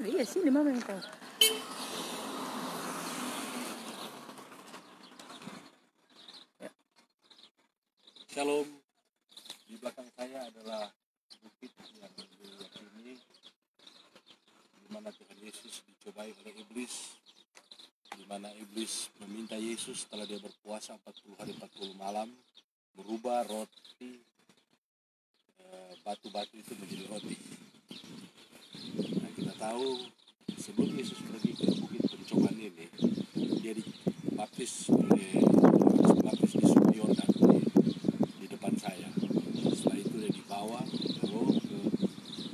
Iya sini mama yang tahu. Shalom. Di belakang saya adalah bukit yang diyakini di mana Tuhan Yesus dicobai oleh iblis, di mana iblis meminta Yesus setelah dia berpuasa 40 hari 40 malam merubah roti, batu-batu itu menjadi roti. Nah, kita tahu sebelum Yesus pergi ke bukit pencobaan ini, dia dibaptis oleh Yohanes Pembaptis di Sungai Yordan di depan saya. Setelah itu dia dibawa ke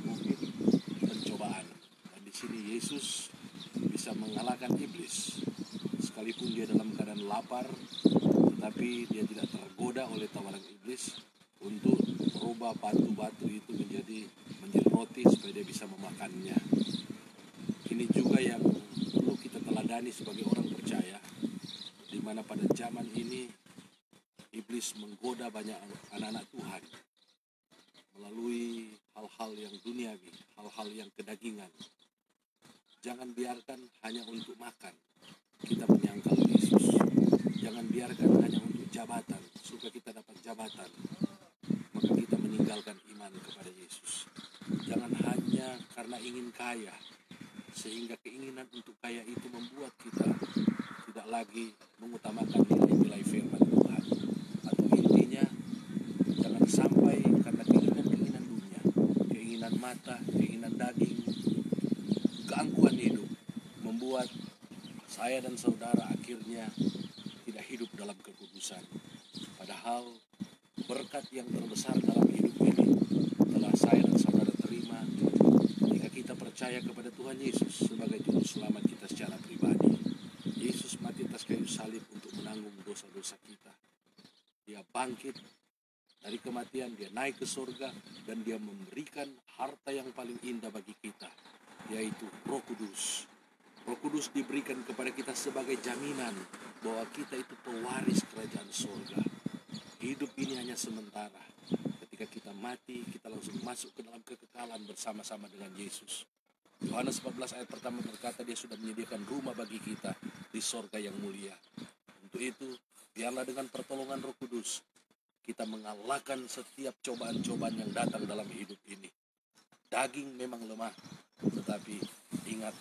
bukit pencobaan. Dan di sini Yesus bisa mengalahkan iblis. Sekalipun dia dalam keadaan lapar, tetapi dia tidak tergoda oleh tawaran iblis untuk merubah batu-batu itu menjadi roti supaya dia bisa memakannya. Ini juga yang perlu kita teladani sebagai orang percaya, di mana pada zaman ini iblis menggoda banyak anak-anak Tuhan melalui hal-hal yang duniawi, hal-hal yang kedagingan. Jangan biarkan hanya untuk makan kita menyangkal Yesus. Jangan biarkan hanya untuk jabatan, supaya kita dapat jabatan, maka kita meninggalkan iman kepada Yesus. Jangan hanya karena ingin kaya, sehingga keinginan untuk kaya itu membuat kita tidak lagi mengutamakan nilai-nilai firman Tuhan. Atau intinya, jangan sampai karena keinginan dunia, keinginan mata, keinginan daging, keangkuhan hidup, membuat saya dan saudara akhirnya tidak hidup dalam kekudusan. Padahal berkat yang terbesar dalam hidup ini telah saya dan saudara terima ketika kita percaya kepada Tuhan Yesus sebagai juru selamat kita secara pribadi. Yesus mati atas kayu salib untuk menanggung dosa-dosa kita. Dia bangkit dari kematian, dia naik ke surga, dan dia memberikan harta yang paling indah bagi kita, yaitu Roh Kudus. Roh Kudus diberikan kepada kita sebagai jaminan bahwa kita itu pewaris kerajaan surga. Hidup ini hanya sementara. Ketika kita mati, kita langsung masuk ke dalam kekekalan bersama-sama dengan Yesus. Yohanes 14 ayat pertama berkata, dia sudah menyediakan rumah bagi kita di surga yang mulia. Untuk itu, biarlah dengan pertolongan Roh Kudus kita mengalahkan setiap cobaan-cobaan yang datang dalam hidup ini. Daging memang lemah, tetapi ingat,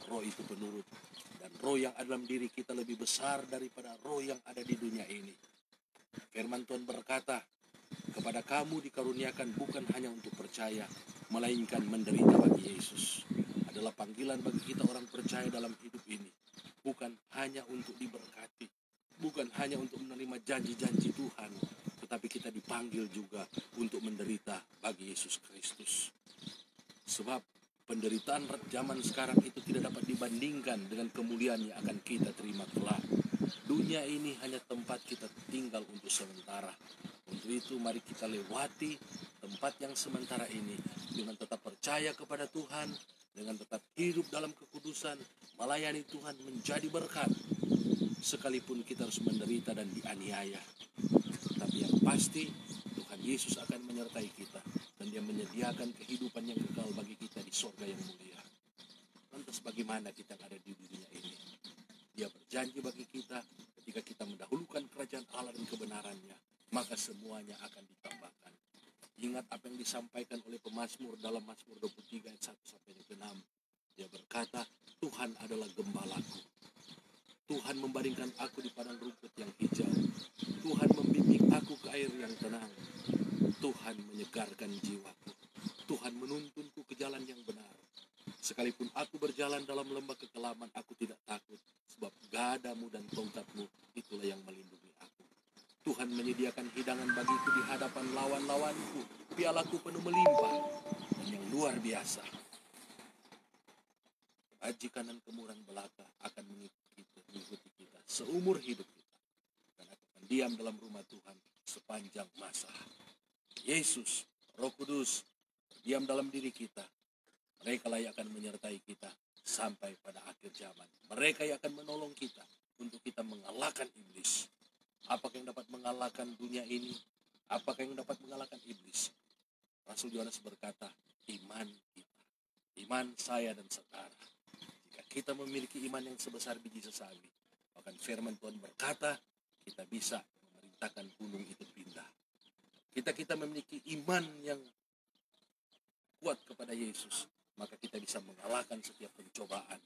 roh itu penurut. Dan roh yang ada dalam diri kita lebih besar daripada roh yang ada di dunia ini. Firman Tuhan berkata, kepada kamu dikaruniakan bukan hanya untuk percaya, melainkan menderita bagi Yesus. Adalah panggilan bagi kita orang percaya dalam hidup ini. Bukan hanya untuk diberkati, bukan hanya untuk menerima janji-janji Tuhan, tetapi kita dipanggil juga untuk menderita bagi Yesus Kristus. Sebab penderitaan zaman sekarang itu tidak dapat dibandingkan dengan kemuliaan yang akan kita terima kelak. Dunia ini hanya tempat kita tinggal untuk sementara. Untuk itu mari kita lewati tempat yang sementara ini dengan tetap percaya kepada Tuhan, dengan tetap hidup dalam kekudusan, melayani Tuhan, menjadi berkat. Sekalipun kita harus menderita dan dianiaya, tapi yang pasti Tuhan Yesus akan menyertai kita, dan dia menyediakan kehidupan yang kekal bagi kita di surga yang mulia. Lantas bagaimana kita ada di dunia ini? Dia berjanji bagi kita, ketika kita mendahulukan kerajaan Allah dan kebenarannya, maka semuanya akan ditambahkan. Ingat apa yang disampaikan oleh pemazmur dalam Mazmur 23 ayat 1 sampai 6. Dia berkata, Tuhan adalah gembalaku. Tuhan membaringkan aku di padang rumput yang hijau. Tuhan membimbing aku ke air yang tenang. Tuhan menyegarkan jiwaku. Tuhan menuntunku ke jalan yang benar. Sekalipun aku berjalan dalam lembah kekelaman, aku tidak takut, sebab gadamu dan tongkatmu itulah yang melindungi aku. Tuhan menyediakan hidangan bagiku di hadapan lawan-lawanku. Pialaku penuh melimpah. Dan yang luar biasa, kebajikan dan kemurahan belaka akan mengikuti kita seumur hidup kita. Dan aku akan diam dalam rumah Tuhan sepanjang masa. Yesus, Roh Kudus, diam dalam diri kita. Mereka lah yang akan menyertai kita sampai pada akhir zaman. Mereka yang akan menolong kita untuk kita mengalahkan iblis. Apakah yang dapat mengalahkan dunia ini? Apakah yang dapat mengalahkan iblis? Rasul Yohanes berkata, iman kita. teman saya dan saudara, jika kita memiliki iman yang sebesar biji sesawi, bahkan firman Tuhan berkata, kita bisa memerintahkan gunung itu pindah. Kita memiliki iman yang kuat kepada Yesus, maka kita bisa mengalahkan setiap pencobaan.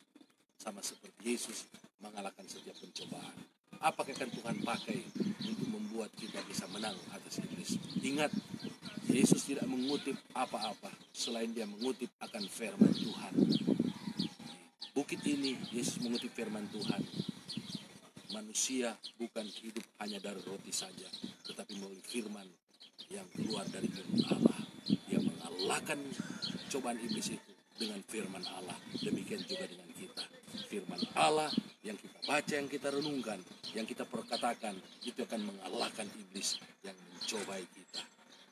Sama seperti Yesus mengalahkan setiap pencobaan. Apakah akan Tuhan pakai untuk membuat kita bisa menang atas iblis? Ingat, Yesus tidak mengutip apa-apa selain dia mengutip akan firman Tuhan. Bukit ini Yesus mengutip firman Tuhan. Manusia bukan hidup hanya dari roti saja, tetapi melalui firman yang keluar dari mulut Allah. Dia mengalahkan cobaan iblis itu dengan firman Allah. Demikian juga dengan kita. Firman Allah yang kita baca, yang kita renungkan, yang kita perkatakan, itu akan mengalahkan iblis yang mencobai kita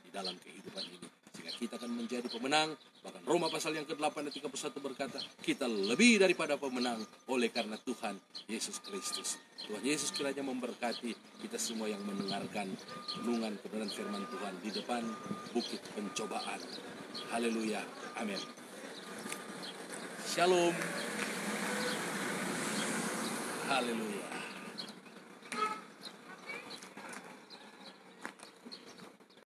di dalam kehidupan ini. Sehingga kita akan menjadi pemenang. Bahkan Roma pasal yang ke-8 ayat 31 berkata, kita lebih daripada pemenang oleh karena Tuhan Yesus Kristus. Tuhan Yesus kiranya memberkati kita semua yang mendengarkan renungan kebenaran firman Tuhan di depan bukit pencobaan. Haleluya. Amin. Shalom. Haleluya.